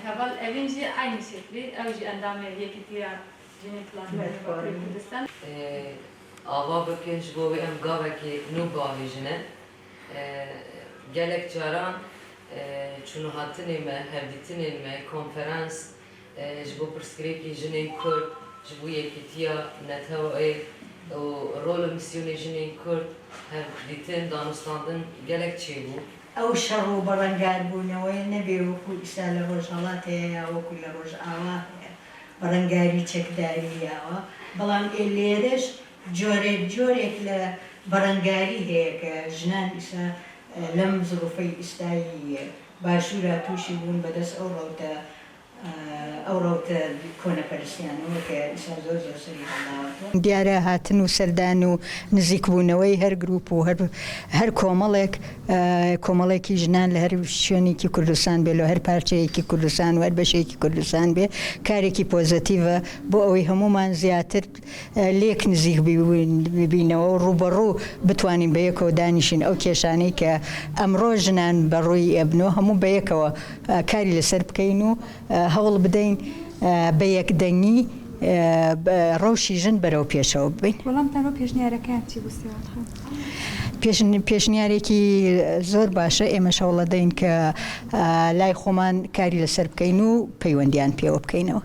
هذا الأبنجي عين شكلي أوجي أندام يكتير جنين كلاس كردستان. آوا بکنش بوی ام گاوه که نو گاوی جنه گلک جاران چونو هاتنی ما هفدیتنی ما کنفرانس جبو پرسکریکی جنین کرد جبو یکیتیا نتوه و رول میسیونی جنین کرد هفدیتن دانستاندن گلک چی بو؟ او شرو برنگار بونەوەی نەبێ وەکو ئیسا لە ڕۆژهەڵاتەیە یا وەکو لە ڕۆژ ئاوا بەرەنگاری چەکداریەوە بەڵام لێرەش جۆرێک لە بەرەنگاری هەیە کە ژنان ئیسا لەم زروفەی ئیستایی باشوورە تووشی بوون بەدەست ئەو ڕەوتە کۆنەپەرستیانەوە کە ئیسا زۆر سەری هەڵداوەتەوە دیارە هاتن و سەردان و نزیکبوونەوەی هەر گروپ و هەر کۆمەڵێکی ژنان لە هەر شوێنێکی کوردستان بێ لە هەر پارچەیەکی کوردستان و هەر بەشێکی کوردستان بێ کارێکی پۆزتیڤە بۆ ئەوەی هەمومان زیاتر لێک نزیک ببینەوە و ڕوبەڕوو بتوانین بەیەکەوە دانیشین ئەو کێشانەی کە ئەمڕۆ ژنان بەڕووی ئەبنەوە هەموو بەیەکەوە کاری لەسەر بکەین و هەوڵ بدەین بە یەکدەنگی ڕەوشی ژن بەرەو پێشەوە ببین. وەڵام تەنها پێشنیارەکان چی بوو؟ پێشنیارێکی زۆر باشە ئێمە هەوڵ دەین کە لای خۆمان کاری لەسەر بکەین و پەیوەندیان پێوە بکەینەوە.